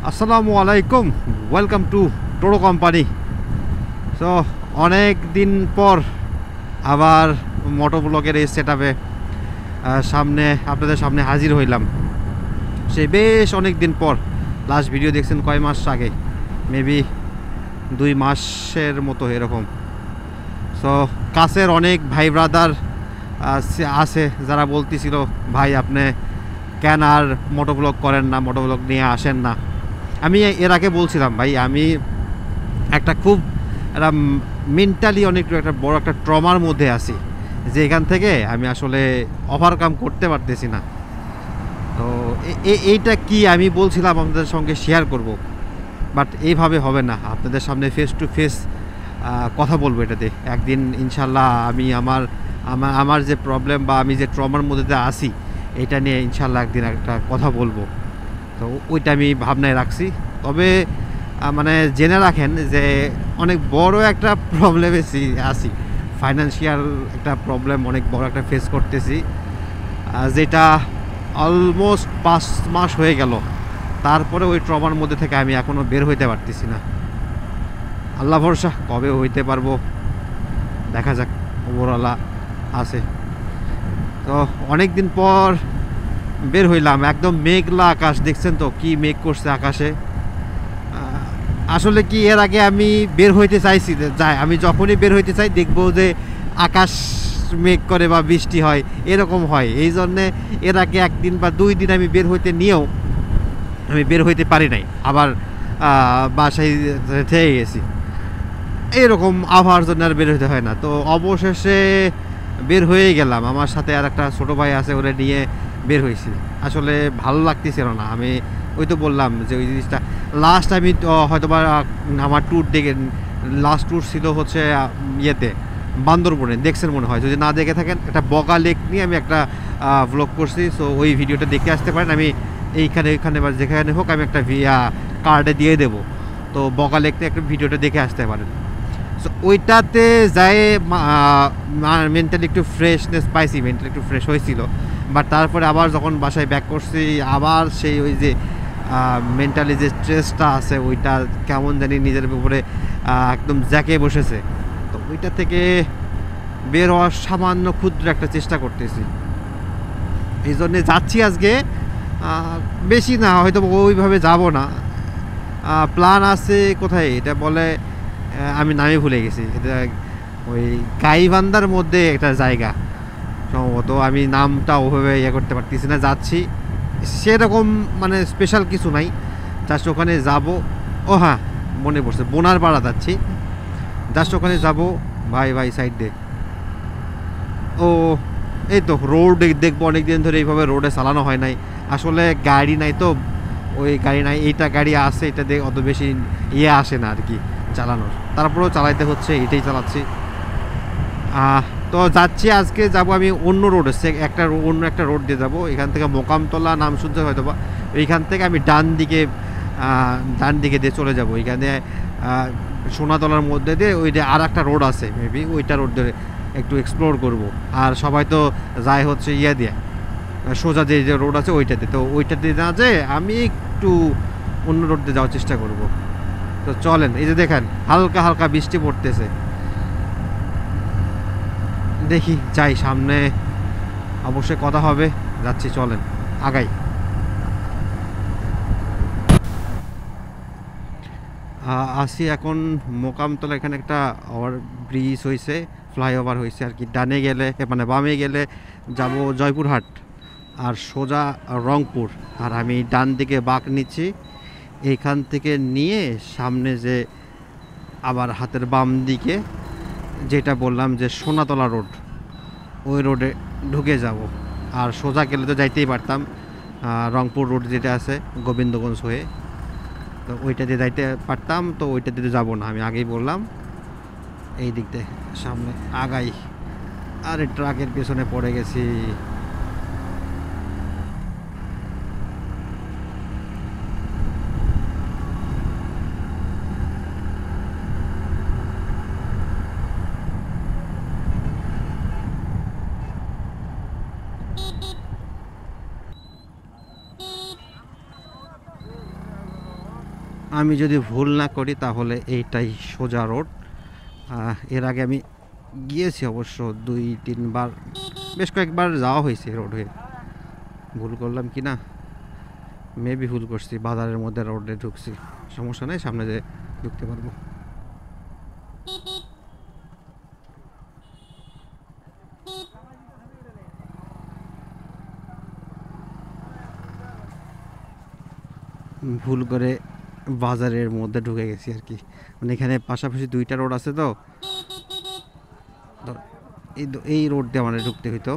আসসালামু আলাইকুম, welcome to toto company. So অনেক দিন পর আবার মোটো ব্লগের এই সেট আপে সামনে আপনাদের সামনে হাজির হইলাম। সেই বেশ অনেক দিন পর। লাস্ট ভিডিও দেখছেন কয় মাস আগে, মেবি 2 মাসের মতো এরকম। সো কাছের অনেক ভাই ব্রাদার আছে যারা বলতেছিল, ভাই আপনি কেন আর মোটো ব্লগ করেন না, মোটো ব্লগ নিয়ে আসেন না। আমি এর আগে বলছিলাম, ভাই আমি একটা খুব একটা মেন্টালি অনেক একটা বড় একটা ট্রমার মধ্যে আছি, যে এখান থেকে আমি আসলে ওভারকাম করতে পারতেছি না। তো এইটা কি আমি বলছিলাম আপনাদের সঙ্গে শেয়ার করব, বাট এইভাবে হবে না। আপনাদের সামনে ফেস টু ফেস কথা বলবো এটাতে একদিন ইনশাল্লাহ। আমি আমার যে প্রবলেম বা আমি যে ট্রমার মধ্যে আছি এটা নিয়ে ইনশাল্লাহ একদিন একটা কথা বলবো। তো ওইটা আমি ভাবনায় রাখছি। তবে মানে জেনে রাখেন যে অনেক বড় একটা প্রবলেমে আছি, ফাইন্যান্সিয়াল একটা প্রবলেম অনেক বড় একটা ফেস করতেছি, যেটা অলমোস্ট 5 মাস হয়ে গেল। তারপরে ওই ট্রমার মধ্যে থেকে আমি এখনও বের হইতে পারতেছি না। আল্লাহ ভরসা, কবে হইতে পারবো দেখা যাক, ওপরওয়ালা আছে। তো অনেক দিন পর বের হইলাম। একদম মেঘলা আকাশ, দেখছেন তো কি মেঘ করছে আকাশে। আসলে কি এর আগে আমি বের হইতে চাইছি, যাই আমি যখনই বের হইতে চাই দেখবো যে আকাশ মেঘ করে বা বৃষ্টি হয়, এরকম হয়। এই জন্যে এর আগে 1 দিন বা 2 দিন আমি বের হইতে নিয়েও আমি বের হইতে পারি নাই, আবার বাসায় থেকে গেছি। এরকম আবহাওয়ার জন্য আর বের হইতে হয় না। তো অবশেষে বের হয়ে গেলাম। আমার সাথে আর একটা ছোটো ভাই আছে, ওরা নিয়ে বের হয়েছি। আসলে ভালো লাগতেছিল না। আমি ওই তো বললাম যে ওই জিনিসটা লাস্ট আমি হয়তো বা আমার ট্যুর দেখে, লাস্ট ট্যুর ছিল হচ্ছে ইয়েতে বান্দরবনে, দেখছেন মনে হয়। যদি না দেখে থাকেন, একটা বগা লেক নিয়ে আমি একটা ভ্লগ করছি। সো ওই ভিডিওটা দেখে আসতে পারেন। আমি ওইখানে বা যেখানে হোক আমি একটা কার্ডে দিয়ে দেবো। তো বগা লেক নিয়ে একটা ভিডিওটা দেখে আসতে পারেন। সো ওইটাতে যাই মেন্টালি একটু ফ্রেশনেস পাইছি, মেন্টালি একটু ফ্রেশ হয়েছিল। বাট তারপরে আবার যখন বাসায় ব্যাক করছি, আবার সেই ওই যে মেন্টালি যে স্ট্রেসটা আছে ওইটা কেমন জানি নিজের উপরে একদম জ্যাকে বসেছে। তো ওইটা থেকে বের হওয়ার সামান্য ক্ষুদ্র একটা চেষ্টা করতেছি। এই জন্যে যাচ্ছি আজকে, বেশি না, হয়তো ওইভাবে যাব না। প্ল্যান আছে কোথায় এটা বলে, আমি নামে ভুলে গেছি। এটা ওই গাইবান্ধার মধ্যে একটা জায়গা সম্ভবত, আমি নামটা ওভাবে ইয়ে করতে পারতেছি না। যাচ্ছি সেরকম মানে স্পেশাল কিছু নাই, জাস্ট ওখানে যাব। ও হ্যাঁ, মনে পড়ছে, বোনারপাড়া যাচ্ছি, জাস্ট ওখানে যাব। ভাই সাইড দে। ও এই তো রোড দেখবো, অনেক দিন ধরে এইভাবে রোডে চালানো হয় নাই। আসলে গাড়ি নাই তো, ওই গাড়ি নাই, এইটা গাড়ি আছে, এটা দিয়ে অত বেশি ইয়ে আসে না আর কি চালানোর। তারপরেও চালাইতে হচ্ছে, এটাই চালাচ্ছি। তো যাচ্ছি, আজকে যাব আমি অন্য রোডে, অন্য একটা রোড দিয়ে যাবো। এখান থেকে মোকামতলা নাম শুনতে হয়তো বা, এইখান থেকে আমি ডান দিকে দিয়ে চলে যাব। এইখানে সোনাতলার মধ্যে দিয়ে ওই যে আর একটা রোড আছে, মেবি ওইটা রোড ধরে একটু এক্সপ্লোর করব। আর সবাই তো যায় হচ্ছে ইয়ে দিয়ে, সোজা যে রোড আছে ওইটাতে। তো ওইটাতে না যে আমি একটু অন্য রোড দিয়ে যাওয়ার চেষ্টা করব। তো চলেন, এই যে দেখেন হালকা হালকা বৃষ্টি পড়তেছে, দেখি যাই, সামনে অবশ্যই কথা হবে। যাচ্ছি, চলেন আগাই। আসি এখন মোকামতলা, এখানে একটা ওভার ব্রিজ হয়েছে, ফ্লাইওভার হয়েছে আর কি। ডানে গেলে মানে বামে গেলে যাব জয়পুরহাট, আর সোজা রংপুর। আর আমি ডান দিকে বাঁক নিচ্ছি, এইখান থেকে নিয়ে সামনে যে আবার হাতের বাম দিকে যেটা বললাম যে সোনাতলা রোড, ওই রোডে ঢুকে যাব। আর সোজা গেলে তো যাইতেই পারতাম রংপুর রোড যেটা আছে গোবিন্দগঞ্জ হয়ে, তো ওইটা দিয়ে যাইতে পারতাম। তো ওইটা দিয়ে যাবো না, আমি আগেই বললাম এই দিক দিয়ে সামনে আগাই। আরে ট্রাকের পেছনে পড়ে গেছি। আমি যদি ভুল না করি তাহলে এইটাই সোজা রোড। এর আগে আমি গিয়েছি অবশ্য 2-3 বার, বেশ কয়েকবার যাওয়া হয়েছে রোড হয়ে। ভুল করলাম কি না, মেবি ভুল করছি, বাজারের মধ্যে রোডে ঢুকছি। সমস্যা নেই, সামনে যে ঢুকতে পারবো। ভুল করে বাজারের মধ্যে ঢুকে গেছি আর কি। মানে এখানে পাশাপাশি 2টা রোড আছে, তো এই রোড দিয়ে আমাদের ঢুকতে হইতো,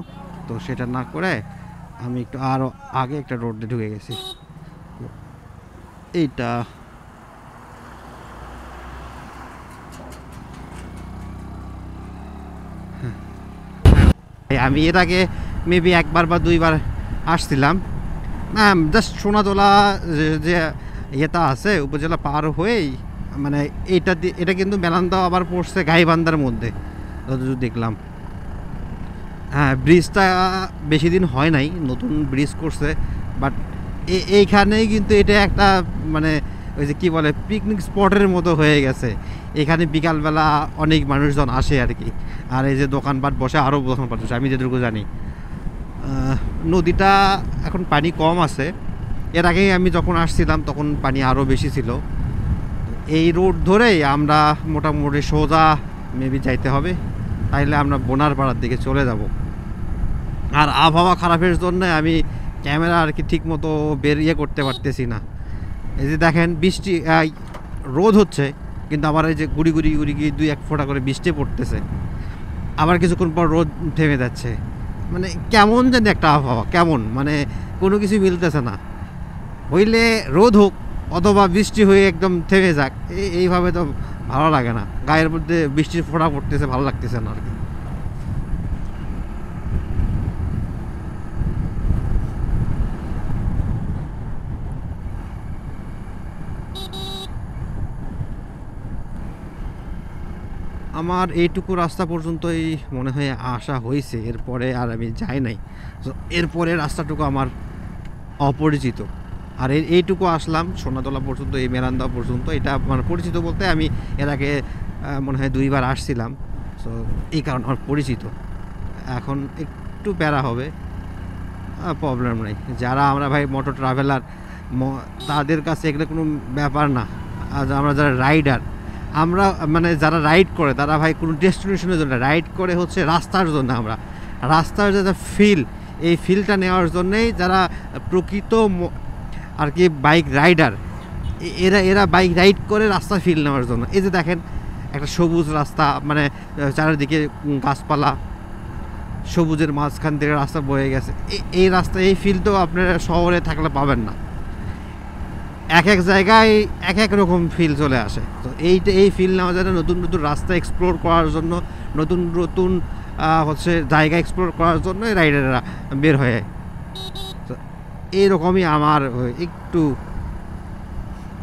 তো সেটা না করে আমি একটু আরও আগে একটা রোড দিয়ে ঢুকে গেছি। এইটা আমি এর আগে মেবি একবার বা 2বার আসছিলাম। জাস্ট সোনাতলা যে ইয়েটা আছে উপজেলা পার হয়েই, মানে এটা কিন্তু মেলান্দা আবার পড়ছে গাইবান্ধার মধ্যে যতদূর দেখলাম। হ্যাঁ, ব্রিজটা বেশি দিন হয় নাই, নতুন ব্রিজ করছে, বাট এইখানেই কিন্তু এটা একটা মানে ওই যে কী বলে পিকনিক স্পটের মতো হয়ে গেছে। এখানে বিকালবেলা অনেক মানুষজন আসে আর কি, আর এই যে দোকানপাট বসে, আরও দোকানপাট বসে আমি যেটুকু জানি। নদীটা এখন পানি কম আছে, এর আগে আমি যখন আসছিলাম তখন পানি আরও বেশি ছিল। এই রোড ধরেই আমরা মোটামুটি সোজা মেবি যাইতে হবে, তাইলে আমরা বোনারপাড়ার দিকে চলে যাব। আর আবহাওয়া খারাপের জন্য আমি ক্যামেরা আর কি ঠিক মতো বেরিয়ে করতে পারতেছি না। এই যে দেখেন বৃষ্টি, রোদ হচ্ছে, কিন্তু আবার এই যে গুড়ি গুড়ি গুড়ি গিয়ে 2-1 ফোঁটা করে বৃষ্টি পড়তেছে, আবার কিছুক্ষণ পর রোদ থেমে যাচ্ছে। মানে কেমন জানি একটা আবহাওয়া, কেমন মানে কোনো কিছু মিলতেছে না। হইলে রোদ হোক অথবা বৃষ্টি হয়ে একদম থেমে যাক, এইভাবে তো ভালো লাগে না। গায়ের মধ্যে বৃষ্টির ফোঁটা পড়তেছে, ভালো লাগতেছে না আর কি। আমার এইটুকু রাস্তা পর্যন্তই মনে হয় আসা হয়েছে, এরপরে আর আমি যাই নাই। তো এরপরে রাস্তাটুকু আমার অপরিচিত। আর এইটুকু আসলাম সোনাতলা পর্যন্ত, এই মেরান্দা পর্যন্ত, এটা মানে পরিচিত বলতে আমি এর আগে মনে হয় 2বার আসছিলাম, সো এই কারণে আমার পরিচিত। এখন একটু প্যারা হবে, প্রবলেম নেই। যারা আমরা ভাই মোটর ট্রাভেলার, তাদের কাছে এগুলো কোনো ব্যাপার না। আর আমরা যারা রাইডার, আমরা মানে যারা রাইড করে তারা ভাই কোনো ডেস্টিনেশনের জন্য রাইড করে হচ্ছে রাস্তার জন্য। আমরা রাস্তার যে ফিল, এই ফিলটা নেওয়ার জন্যেই যারা প্রকৃত আর কি বাইক রাইডার, এরা বাইক রাইড করে রাস্তা ফিল নেওয়ার জন্য। এই যে দেখেন একটা সবুজ রাস্তা, মানে চারিদিকে গাছপালা, সবুজের মাঝখান থেকে রাস্তা বয়ে গেছে। এই রাস্তা, এই ফিল তো আপনারা শহরে থাকলে পাবেন না। এক এক জায়গায় এক এক রকম ফিল চলে আসে। তো এই ফিল নেওয়া যায়, নতুন নতুন রাস্তা এক্সপ্লোর করার জন্য, নতুন নতুন হচ্ছে জায়গা এক্সপ্লোর করার জন্য রাইডাররা বের হয়ে। তো এইরকমই আমার একটু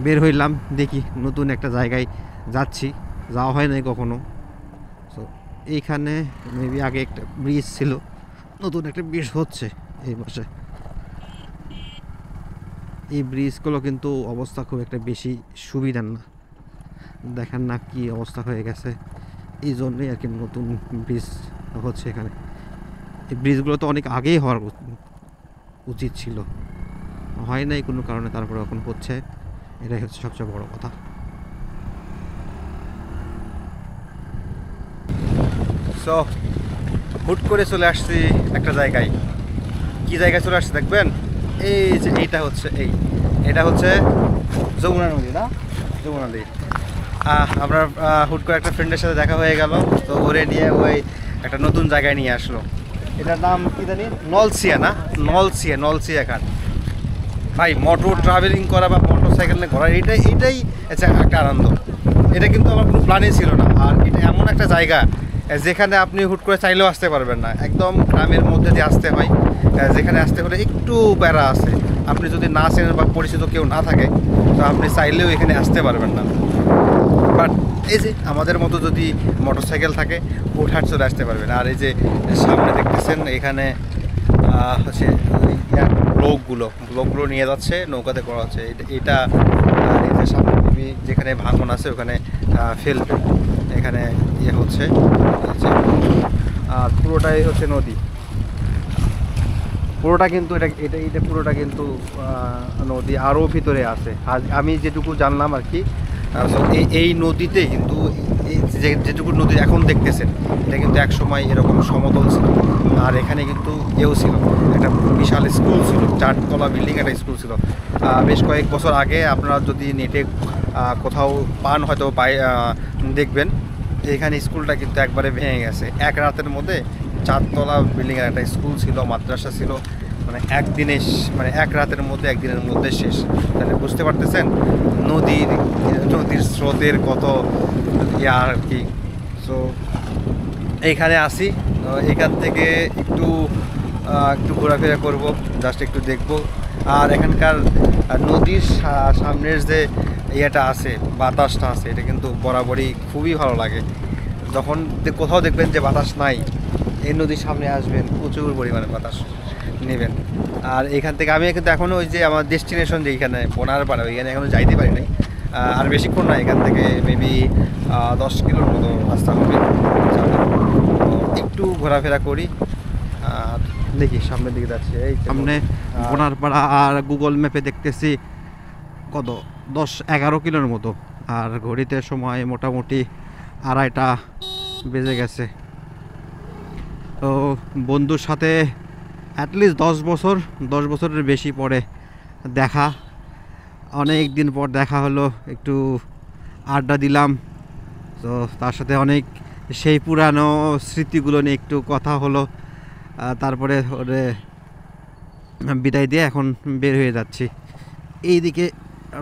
বের হইলাম, দেখি নতুন একটা জায়গায় যাচ্ছি, যাওয়া হয় নাই কখনো। তো এইখানে মেবি আগে একটা ব্রিজ ছিল, নতুন একটা ব্রিজ হচ্ছে এই মাসে। এই ব্রিজগুলো কিন্তু অবস্থা খুব একটা বেশি সুবিধার না, দেখেন না কি অবস্থা হয়ে গেছে। এই জন্যই আর কি নতুন ব্রিজ হচ্ছে এখানে। এই ব্রিজগুলো তো অনেক আগেই হওয়ার উচিত ছিল, হয় নাই কোনো কারণে, তারপরে এখন হচ্ছে। এটাই হচ্ছে সবচেয়ে বড় কথা। সো হুট করে চলে আসছি একটা জায়গায়। কি জায়গায় চলে আসছি দেখবেন? এই যে এইটা হচ্ছে এটা হচ্ছে যমুনা নদী, না যমুনা নদী। আমরা হুট করে একটা ফ্রেন্ডের সাথে দেখা হয়ে গেল, তো ঘুরে নিয়ে ওই একটা নতুন জায়গায় নিয়ে আসলো। এটার নাম কি জানি, নলছিয়া, না নলছিয়া ঘাট। ভাই মোটর ট্রাভেলিং করা বা মোটর সাইকেল নিয়ে ঘোরা, এইটাই একটা আনন্দ। এটা কিন্তু আমার কোনো প্ল্যানই ছিল না। আর এটা এমন একটা জায়গা যেখানে আপনি হুট করে চাইলেও আসতে পারবেন না, একদম গ্রামের মধ্যে দিয়ে আসতে হয়, যেখানে আসতে হলে একটু প্যারা আছে। আপনি যদি না চেনেন বা পরিচিত কেউ না থাকে, তো আপনি চাইলেও এখানে আসতে পারবেন না। বাট এই যে আমাদের মতো যদি মোটর সাইকেল থাকে, হুটহাট চলে আসতে পারবেন। আর এই যে সামনে দেখতেছেন, এখানে হচ্ছে ব্লকগুলো নিয়ে যাচ্ছে, নৌকাতে করা হচ্ছে। এটা নিজের সামনে যেখানে ভাঙন আছে ওখানে ফেলবে, এখানে ইয়ে হচ্ছে। আর পুরোটাই হচ্ছে নদী, পুরোটা কিন্তু এটা পুরোটা কিন্তু নদী, আরও ভিতরে আছে। আর আমি যেটুকু জানলাম আর কি, এই নদীতে কিন্তু যেটুকু নদী এখন দেখতেছেন এটা কিন্তু এক সময় এরকম সমতল ছিল। আর এখানে কিন্তু এও ছিল, একটা বিশাল স্কুল ছিল, 4 তলা বিল্ডিং একটা স্কুল ছিল। বেশ কয়েক বছর আগে আপনারা যদি নেটে কোথাও পান হয়তো দেখবেন, এখানে স্কুলটা কিন্তু একবারে ভেঙে গেছে। এক রাতের মধ্যে 4 তলা বিল্ডিংয়ের একটা স্কুল ছিল, মাদ্রাসা ছিল, মানে এক রাতের মধ্যে, একদিনের মধ্যে শেষ। তাহলে বুঝতে পারতেছেন নদীর স্রোতের কত ইয়া আর কি। সো এইখানে আসি, এখান থেকে একটু ঘোরাফেরা করব, জাস্ট একটু দেখব। আর এখানকার নদীর সামনের যে ইয়েটা আছে, বাতাসটা আছে, এটা কিন্তু বরাবরই খুবই ভালো লাগে। যখন কোথাও দেখবেন যে বাতাস নাই, এই নদীর সামনে আসবেন, প্রচুর পরিমাণে বাতাস নেবেন। আর এখান থেকে আমি কিন্তু এখনও ওই যে আমার ডেস্টিনেশন যেইখানে বোনারপাড়া, ওইখানে এখনও যাইতে পারি নাই। আর বেশিক্ষণ না, এখান থেকে মেবি 10 কিলোর মতো রাস্তা হবে। একটু ঘোরাফেরা করি আর দেখি সামনের দিকে যাচ্ছি। এই সামনে বোনারপাড়া, আর গুগল ম্যাপে দেখতেছি কত 10-11 কিলোর মতো। আর ঘড়িতে সময় মোটামুটি 2:30 বেজে গেছে। তো বন্ধুর সাথে অ্যাটলিস্ট 10 বছরের বেশি পরে দেখা, অনেক দিন পর দেখা হলো, একটু আড্ডা দিলাম। তো তার সাথে অনেক সেই পুরানো স্মৃতিগুলো নিয়ে একটু কথা হলো। তারপরে ওরে বিদায় দিয়ে এখন বের হয়ে যাচ্ছি। এইদিকে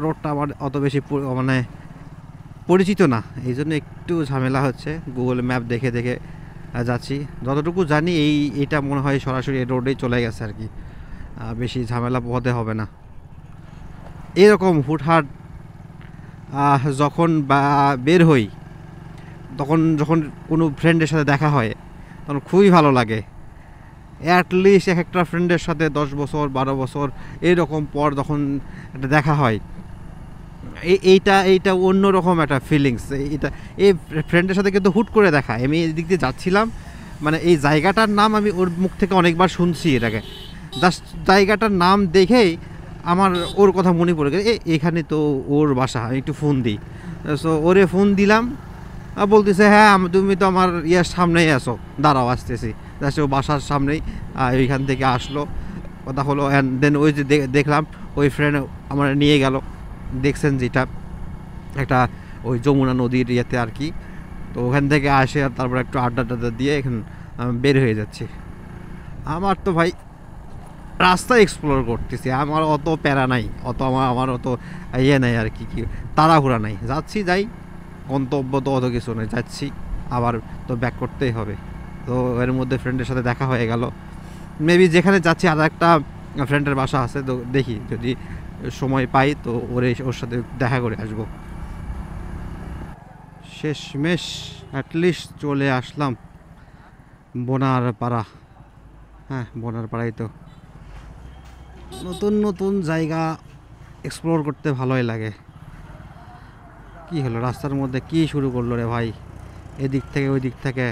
রোডটা আমার অত বেশি মানে পরিচিত না, এই জন্য একটু ঝামেলা হচ্ছে। গুগল ম্যাপ দেখে দেখে যাচ্ছি। যতটুকু জানি এইটা মনে হয় সরাসরি রোডেই চলে গেছে আর কি, বেশি ঝামেলা পোহাতে হবে না। এরকম হুটহাট যখন বের হই, যখন কোনো ফ্রেন্ডের সাথে দেখা হয় তখন খুবই ভালো লাগে। অ্যাটলিস্ট একটা ফ্রেন্ডের সাথে 10 বছর 12 বছর এরকম পর যখন একটা দেখা হয়, এইটা অন্যরকম একটা ফিলিংস। এই ফ্রেন্ডের সাথে কিন্তু হুট করে দেখা। আমি এদিক দিয়ে যাচ্ছিলাম, মানে এই জায়গাটার নাম আমি ওর মুখ থেকে অনেকবার শুনছি এটাকে, জাস্ট জায়গাটার নাম দেখেই আমার ওর কথা মনে পড়ে গেল, এখানে তো ওর বাসা, আমি একটু ফোন দিই। সো ওরে ফোন দিলাম, বলতেছে হ্যাঁ তুমি তো আমার ইয়ের সামনেই আসো, দাঁড়াও আসতেছি। জাস্ট ও বাসার সামনেই, ওইখান থেকে আসলো, কথা হলো। অ্যান্ড দেন ওই যে দেখলাম ওই ফ্রেন্ড আমার নিয়ে গেল, দেখছেন যেটা একটা ওই যমুনা নদীর ইয়েতে আর কি। তো ওখান থেকে আসে, আর তারপর একটু আড্ডা দিয়ে এখন বের হয়ে যাচ্ছি। আমার তো ভাই রাস্তা এক্সপ্লোর করতেছি, আমার অত প্যারা নাই, আমার অত ইয়ে নাই আর কি, তাড়াহুড়া নাই। যাই, গন্তব্য তো অত কিছু নেই, যাচ্ছি, আবার তো ব্যাক করতেই হবে। তো এর মধ্যে ফ্রেন্ডের সাথে দেখা হয়ে গেল। মেবি যেখানে যাচ্ছি আর একটা ফ্রেন্ডের বাসা আছে, তো দেখি যদি সময় পাই তো ওর সাথে দেখা করে আসবো। শেষমেশ অ্যাটলিস্ট চলে আসলাম বোনারপাড়া। হ্যাঁ, বোনারপাড়াই তো। নতুন নতুন জায়গা এক্সপ্লোর করতে ভালোই লাগে। কি হলো, রাস্তার মধ্যে কি শুরু করলো রে ভাই, এদিক থেকে ওই দিক থেকে।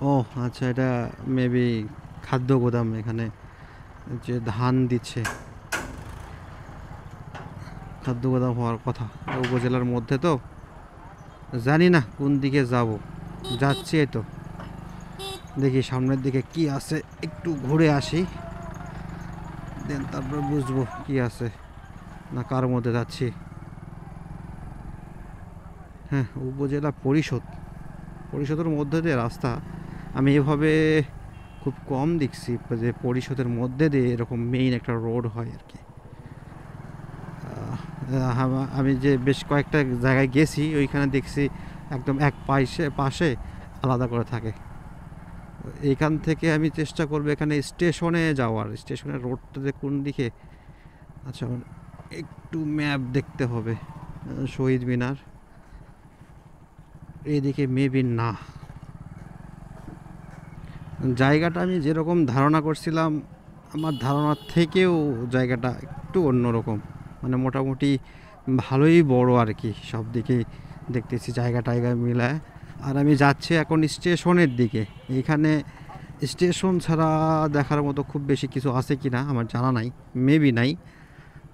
ও আচ্ছা, এটা মেবি খাদ্য গোদাম, এখানে যে ধান দিচ্ছে, খাদ্য গোদাম হওয়ার কথা। উপজেলার মধ্যে তো, জানি না কোন দিকে যাব, যাচ্ছি। এই তো দেখি সামনের দিকে কি আছে, একটু ঘুরে আসি, দেন তারপর বুঝবো কি আছে না কার মধ্যে যাচ্ছি। হ্যাঁ, উপজেলা পরিষদের মধ্যে দিয়ে রাস্তা। আমি এভাবে খুব কম দেখছি যে পরিষদের মধ্যে দিয়ে এরকম মেইন একটা রোড হয় আর কি। আমি যে বেশ কয়েকটা জায়গায় গেছি, ওইখানে দেখছি একদম এক পাশে আলাদা করে থাকে। এইখান থেকে আমি চেষ্টা করবো এখানে স্টেশনে যাওয়ার, স্টেশনের রোডটাতে কোন দিকে। আচ্ছা, একটু ম্যাপ দেখতে হবে। শহীদ মিনার এইদিকে মেবি না। জায়গাটা আমি যেরকম ধারণা করছিলাম আমার ধারণার থেকেও জায়গাটা একটু অন্যরকম, মানে মোটামুটি ভালোই বড় আর কি, সব দিকে দেখতেছি জায়গা টায়গা মিলায়। আর আমি যাচ্ছি এখন স্টেশনের দিকে। এইখানে স্টেশন ছাড়া দেখার মতো খুব বেশি কিছু আছে কি না আমার জানা নাই, মেবি নাই।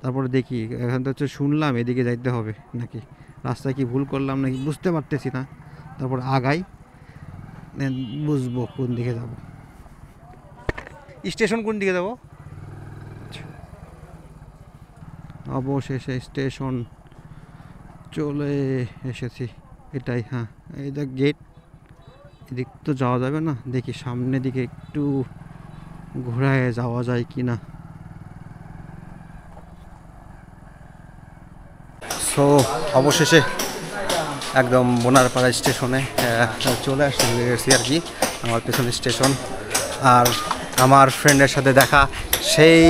তারপরে দেখি, এখান থেকে হচ্ছে শুনলাম এদিকে যাইতে হবে, নাকি রাস্তায় কি ভুল করলাম নাকি বুঝতে পারতেছি না। তারপর আগাই, দেন বুঝবো কোন দিকে যাব। স্টেশন কোন দিকে যাব? অবশেষে স্টেশন চলে এসেছি, এটাই। হ্যাঁ, এই দেখ গেট, এদিক তো যাওয়া যাবে না, দেখি সামনের দিকে একটু ঘোরায় যাওয়া যায় কি না। সো অবশেষে একদম বোনারপাড়া স্টেশনে চলে গেছি আর কি, আমার পেছনে স্টেশন। আর আমার ফ্রেন্ডের সাথে দেখা সেই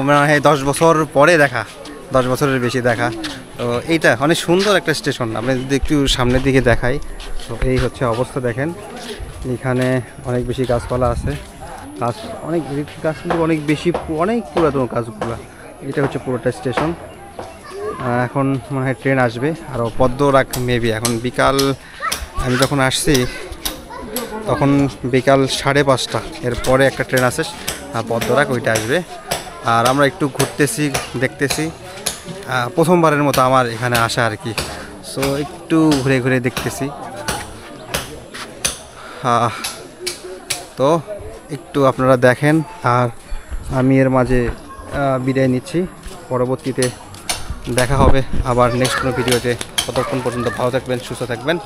মনে হয় 10 বছর পরে দেখা, 10 বছরের বেশি দেখা। তো এইটা অনেক সুন্দর একটা স্টেশন, আপনি যদি একটু সামনের দিকে দেখাই। তো এই হচ্ছে অবস্থা, দেখেন এখানে অনেক বেশি গাছপালা আছে, গাছগুলো অনেক বেশি, অনেক পুরাতন গাছগুলো। এটা হচ্ছে পুরোটা স্টেশন। এখন মনে হয় ট্রেন আসবে, আরও পদ্মরাগ মেবি। এখন বিকাল, আমি যখন আসছি তখন বিকাল 5:30, এরপরে একটা ট্রেন আসে পদ্মরাগ, ওইটা আসবে। আর আমরা একটু ঘুরতেছি, দেখতেছি, প্রথমবারের মতো আমার এখানে আসা আর কি। সো একটু ঘুরে ঘুরে দেখতেছি। তো একটু আপনারা দেখেন, আর আমি এর মাঝে বিদায় নিচ্ছি। পরবর্তীতে দেখা হবে আবার নেক্সট কোনো ভিডিওতে। ততক্ষণ পর্যন্ত ভালো থাকবেন, সুস্থ থাকবেন।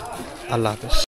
আল্লাহ হাফেজ।